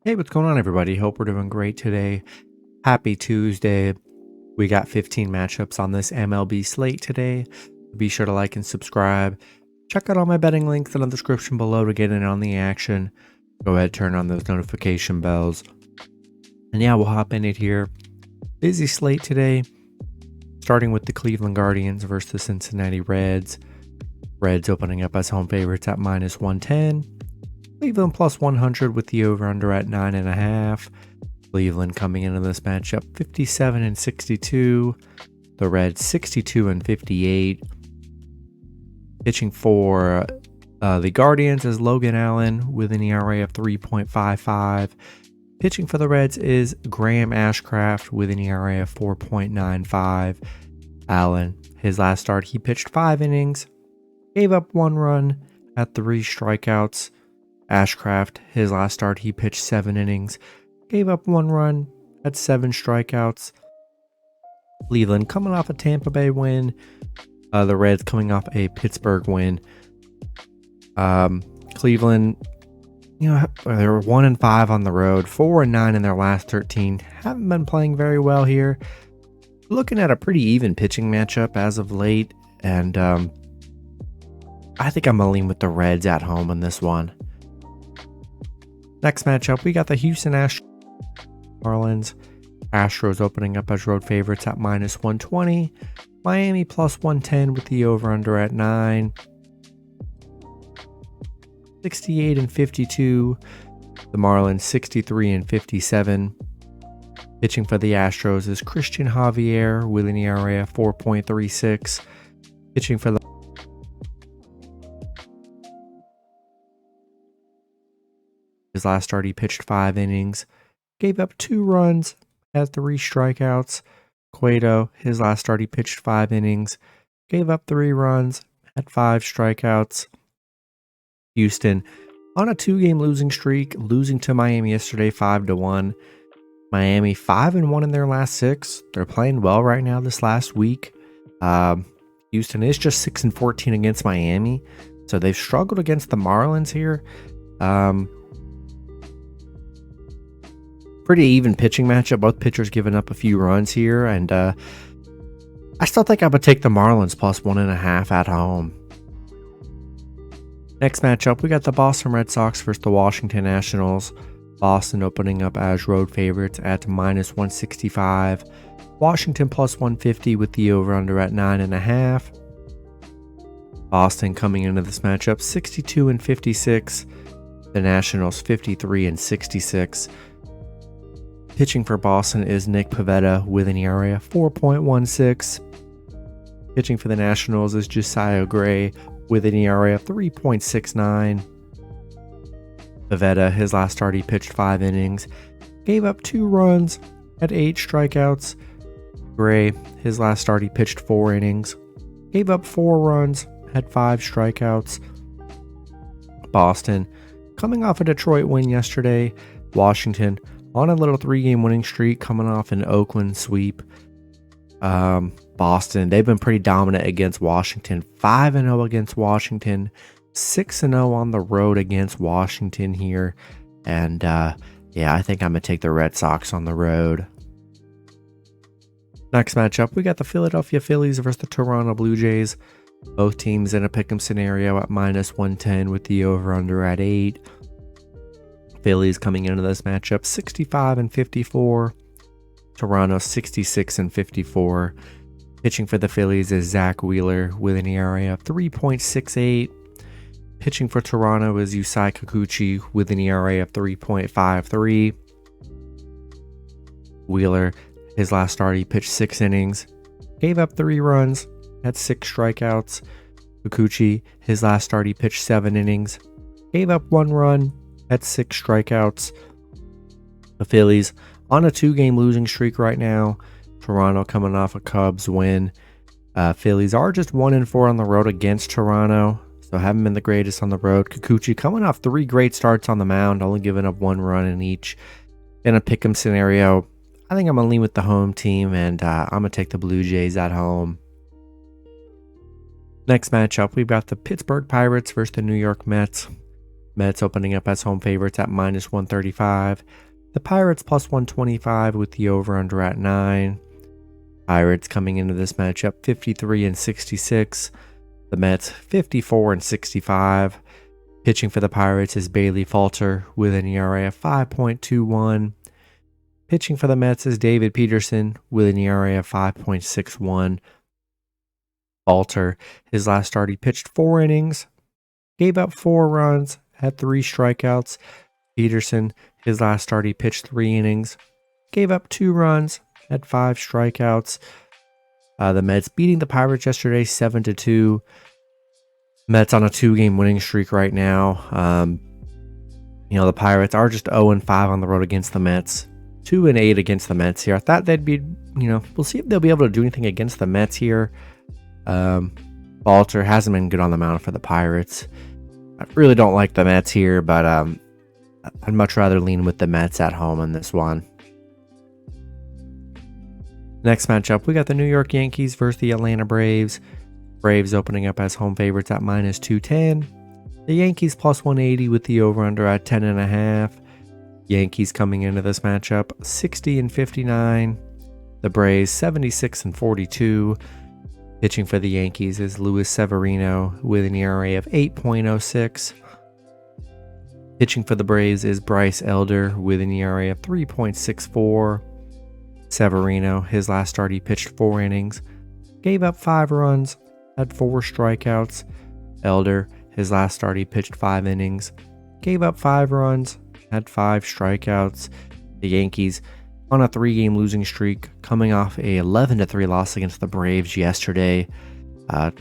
Hey, what's going on, everybody? Hope we're doing great today. Happy Tuesday. We got 15 matchups on this MLB slate today. Be sure to like and subscribe. Check out all my betting links in the description below to get in on the action. Go ahead, turn on those notification bells. And yeah, we'll hop in it here. Busy slate today. Starting with the Cleveland Guardians versus the Cincinnati Reds. Reds opening up as home favorites at -110. Cleveland plus 100 with the over-under at 9.5. Cleveland coming into this matchup 57-62. The Reds 62-58. Pitching for the Guardians is Logan Allen with an ERA of 3.55. Pitching for the Reds is Graham Ashcraft with an ERA of 4.95. Allen, his last start, he pitched 5 innings, gave up 1 run, had 3 strikeouts. Ashcraft, his last start, he pitched 7 innings, gave up 1 run, had 7 strikeouts. Cleveland coming off a Tampa Bay win. The Reds coming off a Pittsburgh win. Cleveland, they were 1-5 on the road, 4-9 in their last 13. Haven't been playing very well here. Looking at a pretty even pitching matchup as of late, and I think I'm gonna lean with the Reds at home in this one. Next matchup, we got the Houston Astros Marlins. Astros opening up as road favorites at -120. Miami plus 110 with the over-under at 9. 68-52. The Marlins 63-57. Pitching for the Astros is Christian Javier with an ERA of 4.36. Pitching for the his last start, he pitched 5 innings, gave up 2 runs, had 3 strikeouts. Cueto, his last start, he pitched 5 innings, gave up 3 runs, had 5 strikeouts. Houston on a 2-game losing streak, losing to Miami yesterday 5-1. Miami 5-1 in their last 6. They're playing well right now this last week. Houston is just 6-14 against Miami, so they've struggled against the Marlins here. Pretty even pitching matchup. Both pitchers giving up a few runs here, and I still think I would take the Marlins plus 1.5 at home. Next matchup, we got the Boston Red Sox versus the Washington Nationals. Boston opening up as road favorites at -165. Washington plus 150 with the over-under at 9.5. Boston coming into this matchup 62-56. The Nationals 53-66. Pitching for Boston is Nick Pivetta with an ERA of 4.16. Pitching for the Nationals is Josiah Gray with an ERA of 3.69. Pivetta, his last start, he pitched 5 innings, gave up 2 runs, had 8 strikeouts. Gray, his last start, he pitched 4 innings, gave up 4 runs, had 5 strikeouts. Boston, coming off a Detroit win yesterday. Washington, on a little 3-game winning streak, coming off an Oakland sweep. Boston, they've been pretty dominant against Washington. 5-0 against Washington. 6-0 on the road against Washington here. And yeah, I think I'm going to take the Red Sox on the road. Next matchup, we got the Philadelphia Phillies versus the Toronto Blue Jays. Both teams in a pick'em scenario at -110 with the over-under at 8. Phillies coming into this matchup 65-54. Toronto 66-54. Pitching for the Phillies is Zach Wheeler with an ERA of 3.68. Pitching for Toronto is Yusei Kikuchi with an ERA of 3.53. Wheeler, his last start, he pitched 6 innings, gave up 3 runs, had 6 strikeouts. Kikuchi, his last start, he pitched 7 innings, gave up 1 run, had 6 strikeouts. The Phillies on a 2-game losing streak right now. Toronto coming off a Cubs win. Phillies are just 1-4 on the road against Toronto, so haven't been the greatest on the road. Kikuchi coming off 3 great starts on the mound, only giving up 1 run in each. In a pick'em scenario, I think I'm going to lean with the home team, and I'm going to take the Blue Jays at home. Next matchup, we've got the Pittsburgh Pirates versus the New York Mets. Mets opening up as home favorites at minus 135. The Pirates plus 125 with the over-under at 9. Pirates coming into this matchup 53-66. The Mets 54-65. Pitching for the Pirates is Bailey Falter with an ERA of 5.21. Pitching for the Mets is David Peterson with an ERA of 5.61. Falter, his last start, he pitched 4 innings, gave up 4 runs, had 3 strikeouts. Peterson, his last start, he pitched 3 innings, gave up 2 runs, had 5 strikeouts. The Mets beating the Pirates yesterday 7-2. Mets on a 2-game winning streak right now. The Pirates are just 0-5 on the road against the Mets. 2-8 against the Mets here. I thought they'd be, we'll see if they'll be able to do anything against the Mets here. Falter hasn't been good on the mound for the Pirates. I really don't like the Mets here, but I'd much rather lean with the Mets at home in this one. Next matchup, we got the New York Yankees versus the Atlanta Braves. Braves opening up as home favorites at minus 210. The Yankees plus 180 with the over-under at 10.5. Yankees coming into this matchup 60-59. The Braves 76-42. Pitching for the Yankees is Luis Severino with an ERA of 8.06. Pitching for the Braves is Bryce Elder with an ERA of 3.64. Severino, his last start, he pitched 4 innings, gave up 5 runs, had 4 strikeouts. Elder, his last start, he pitched 5 innings, gave up 5 runs, had 5 strikeouts. The Yankees on a 3-game losing streak, coming off a 11-3 loss against the Braves yesterday.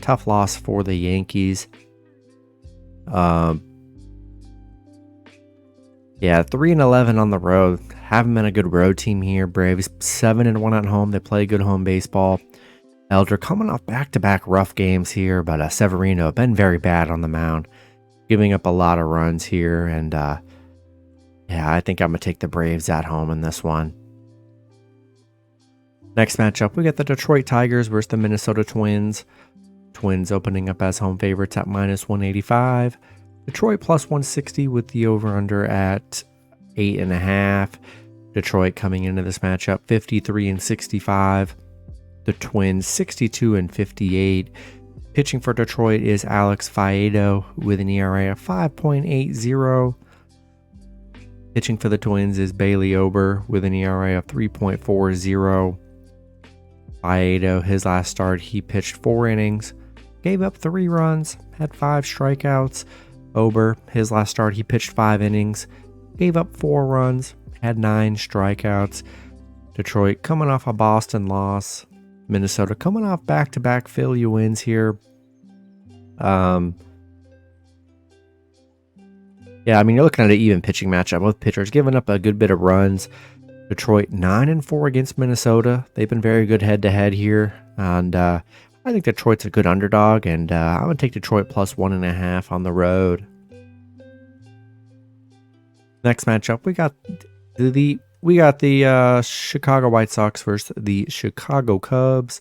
Tough loss for the Yankees. 3-11 on the road. Haven't been a good road team here. Braves 7-1 at home. They play good home baseball. Elder coming off back-to-back rough games here, but Severino been very bad on the mound, giving up a lot of runs here. And I think I'm going to take the Braves at home in this one. Next matchup, we got the Detroit Tigers versus the Minnesota Twins. Twins opening up as home favorites at minus 185. Detroit plus 160 with the over-under at 8.5. Detroit coming into this matchup 53-65. The Twins 62-58. Pitching for Detroit is Alex Faedo with an ERA of 5.80. Pitching for the Twins is Bailey Ober with an ERA of 3.40. Faedo, his last start, he pitched 4 innings, gave up 3 runs, had 5 strikeouts. Ober, his last start, he pitched 5 innings, gave up 4 runs, had 9 strikeouts. Detroit coming off a Boston loss. Minnesota coming off back-to-back Philly wins here. You're looking at an even pitching matchup. Both pitchers giving up a good bit of runs. Detroit 9-4 against Minnesota. They've been very good head-to-head here. And I think Detroit's a good underdog. And I'm going to take Detroit plus 1.5 on the road. Next matchup, we got the Chicago White Sox versus the Chicago Cubs.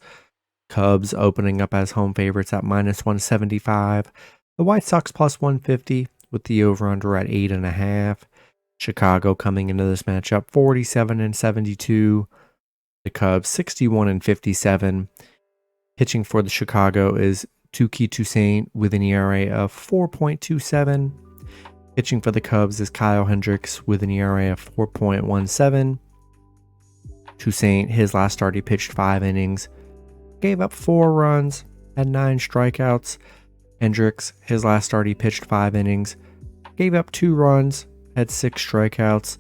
Cubs opening up as home favorites at minus 175. The White Sox plus 150 with the over-under at 8.5. Chicago coming into this matchup 47-72. The Cubs 61-57. Pitching for the Chicago is Touki Toussaint with an ERA of 4.27. Pitching for the Cubs is Kyle Hendricks with an ERA of 4.17. Toussaint, his last start, he pitched 5 innings, gave up 4 runs, had 9 strikeouts. Hendricks, his last start, he pitched 5 innings, gave up 2 runs, had 6 strikeouts.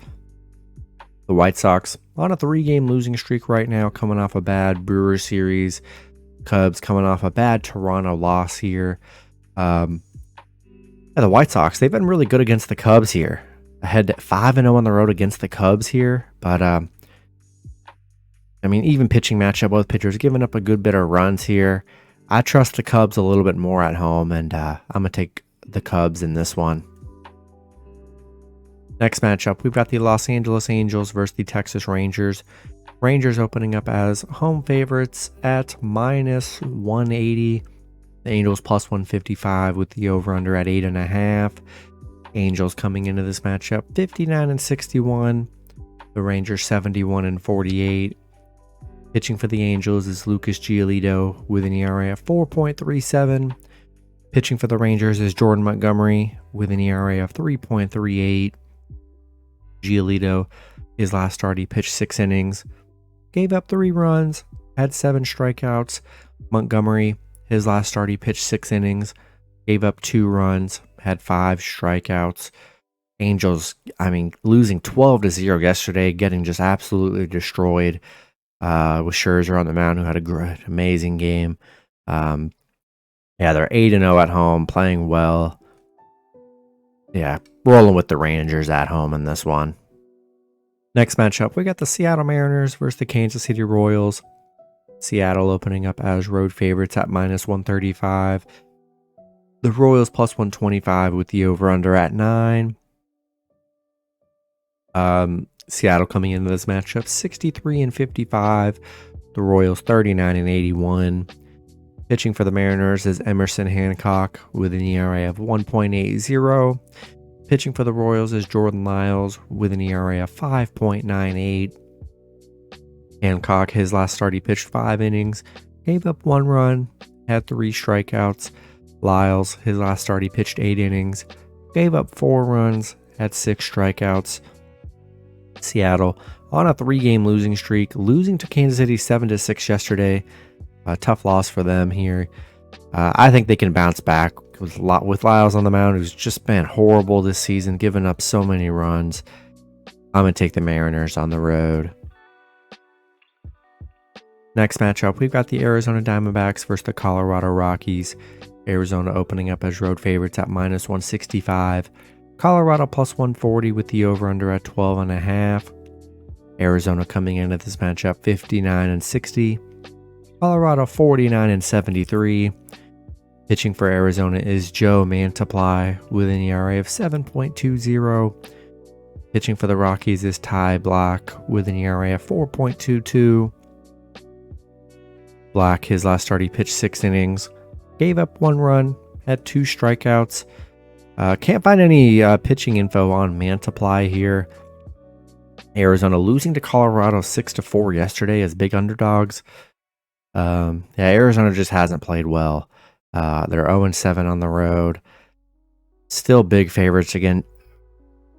The White Sox on a 3-game losing streak right now, coming off a bad Brewers series. Cubs coming off a bad Toronto loss here. The White Sox, they've been really good against the Cubs here. Ahead 5-0 on the road against the Cubs here. But, even pitching matchup, both pitchers giving up a good bit of runs here. I trust the Cubs a little bit more at home, and I'm going to take the Cubs in this one. Next matchup, we've got the Los Angeles Angels versus the Texas Rangers. Rangers opening up as home favorites at minus 180. The Angels plus 155 with the over-under at 8.5. Angels coming into this matchup 59-61. The Rangers 71-48. Pitching for the Angels is Lucas Giolito with an ERA of 4.37. Pitching for the Rangers is Jordan Montgomery with an ERA of 3.38. Giolito, his last start, he pitched 6 innings, gave up 3 runs, had 7 strikeouts. Montgomery, his last start, he pitched 6 innings, gave up 2 runs, had 5 strikeouts. Angels, losing 12-0 yesterday, getting just absolutely destroyed with Scherzer on the mound, who had a great, amazing game. They're 8-0 at home, playing well. Yeah, rolling with the Rangers at home in this one. Next matchup, we got the Seattle Mariners versus the Kansas City Royals. Seattle opening up as road favorites at -135. The Royals +125 with the over-under at 9. Seattle coming into this matchup 63-55. The Royals 39-81. Pitching for the Mariners is Emerson Hancock with an ERA of 1.80. Pitching for the Royals is Jordan Lyles with an ERA of 5.98. Hancock, his last start, he pitched 5 innings, gave up 1 run, had 3 strikeouts. Lyles, his last start, he pitched 8 innings, gave up 4 runs, had 6 strikeouts. Seattle on a 3-game losing streak, losing to Kansas City 7-6 yesterday. A tough loss for them here. I think they can bounce back with Lyles on the mound, who's just been horrible this season, giving up so many runs. I'm going to take the Mariners on the road. Next matchup, we've got the Arizona Diamondbacks versus the Colorado Rockies. Arizona opening up as road favorites at -165. Colorado +140 with the over-under at 12.5. Arizona coming into this matchup 59-60. Colorado 49-73. Pitching for Arizona is Joe Mantiply with an ERA of 7.20. Pitching for the Rockies is Ty Black with an ERA of 4.22. Black, his last start, he pitched 6 innings, gave up 1 run, had 2 strikeouts. Can't find any pitching info on Mantiply here. Arizona losing to Colorado 6-4 yesterday as big underdogs. Arizona just hasn't played well. They're 0-7 on the road. Still big favorites again,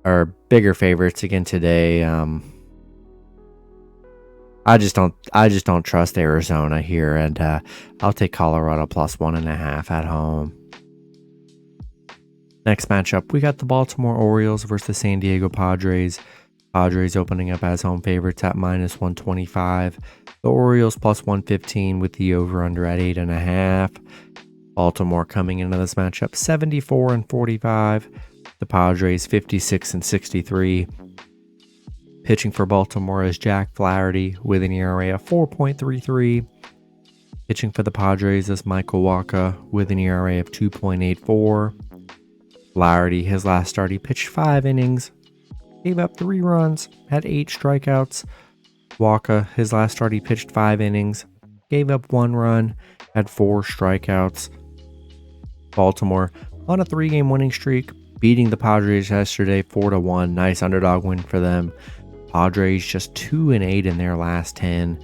or bigger favorites again today. I just don't trust Arizona here, and I'll take Colorado +1.5 at home. Next matchup, we got the Baltimore Orioles versus the San Diego Padres. Padres opening up as home favorites at -125. The Orioles +115 with the over-under at 8.5. Baltimore coming into this matchup 74-45. The Padres 56-63. Pitching for Baltimore is Jack Flaherty with an ERA of 4.33. Pitching for the Padres is Michael Wacha with an ERA of 2.84. Flaherty, his last start, he pitched 5 innings, gave up 3 runs, had 8 strikeouts. Wacha, his last start, he pitched 5 innings, gave up 1 run, had 4 strikeouts. Baltimore on a 3-game winning streak, beating the Padres yesterday 4-1. Nice underdog win for them. Padres just 2-8 in their last 10.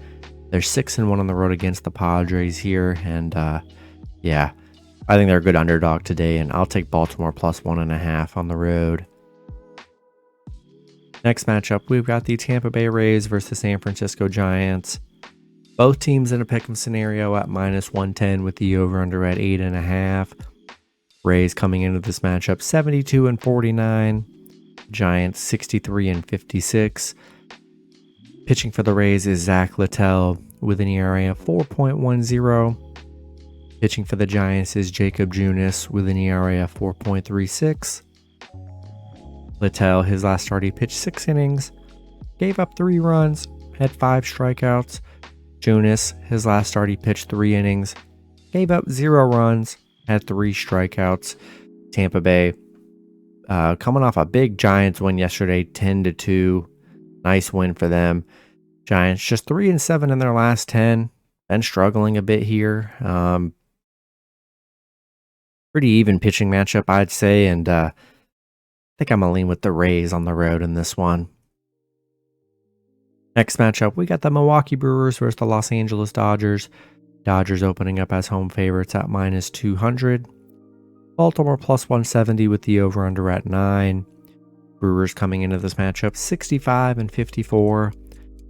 They're 6-1 on the road against the Padres here, and I think they're a good underdog today, and I'll take Baltimore +1.5 on the road. Next matchup, we've got the Tampa Bay Rays versus the San Francisco Giants. Both teams in a pick'em scenario at -110 with the over-under at 8.5. Rays coming into this matchup 72-49. Giants 63-56. Pitching for the Rays is Zach Littell with an ERA of 4.10. Pitching for the Giants is Jacob Junis with an ERA of 4.36. Littell, his last start, he pitched 6 innings, gave up 3 runs, had 5 strikeouts. Junis, his last start, he pitched 3 innings, gave up 0 runs, had 3 strikeouts. Tampa Bay coming off a big Giants win yesterday, 10-2. Nice win for them. Giants just 3-7 in their last 10. Been struggling a bit here. Pretty even pitching matchup, I'd say, and think I'm going to lean with the Rays on the road in this one. Next matchup, we got the Milwaukee Brewers versus the Los Angeles Dodgers. Dodgers opening up as home favorites at minus 200. Baltimore plus 170 with the over-under at 9. Brewers coming into this matchup 65 and 54.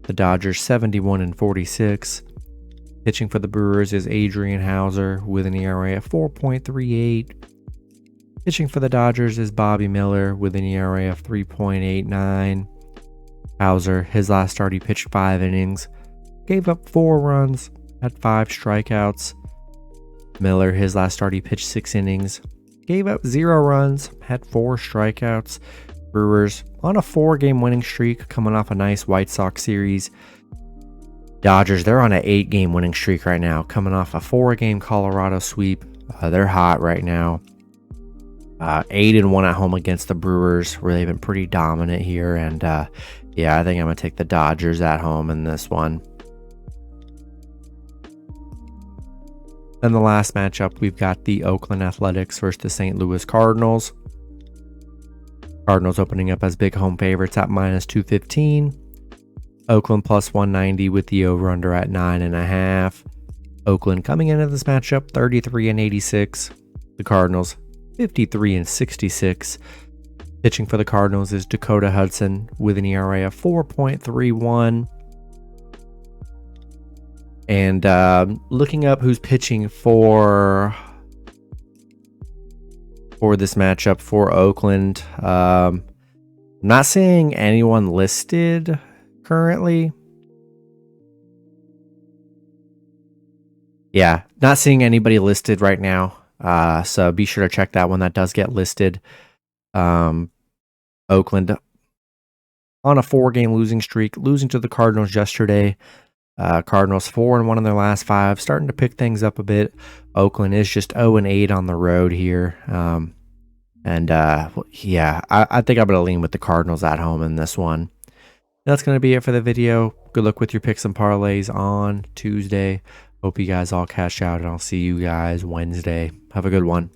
The Dodgers 71 and 46. Pitching for the Brewers is Adrian Hauser with an ERA of 4.38. Pitching for the Dodgers is Bobby Miller with an ERA of 3.89. Hauser, his last start, he pitched 5 innings, gave up 4 runs, had 5 strikeouts. Miller, his last start, he pitched 6 innings, gave up 0 runs, had 4 strikeouts. Brewers on a 4-game winning streak, coming off a nice White Sox series. Dodgers, they're on an 8-game winning streak right now, coming off a 4-game Colorado sweep. They're hot right now. 8-1 at home against the Brewers, where they've been pretty dominant here. And yeah, I think I'm going to take the Dodgers at home in this one. Then the last matchup, we've got the Oakland Athletics versus the St. Louis Cardinals. Cardinals opening up as big home favorites at minus 215. Oakland plus 190 with the over-under at 9.5. Oakland coming into this matchup 33 and 86. The Cardinals 53 and 66. Pitching for the Cardinals is Dakota Hudson with an ERA of 4.31. And looking up who's pitching for this matchup for Oakland, not seeing anyone listed currently. Yeah, not seeing anybody listed right now. So be sure to check that one. That does get listed. Oakland on a 4-game losing streak, losing to the Cardinals yesterday. Cardinals 4-1 in their last 5, starting to pick things up a bit. Oakland is just 0-8 on the road here. Yeah, I think I'm going to lean with the Cardinals at home in this one. That's going to be it for the video. Good luck with your picks and parlays on Tuesday. Hope you guys all cash out, and I'll see you guys Wednesday. Have a good one.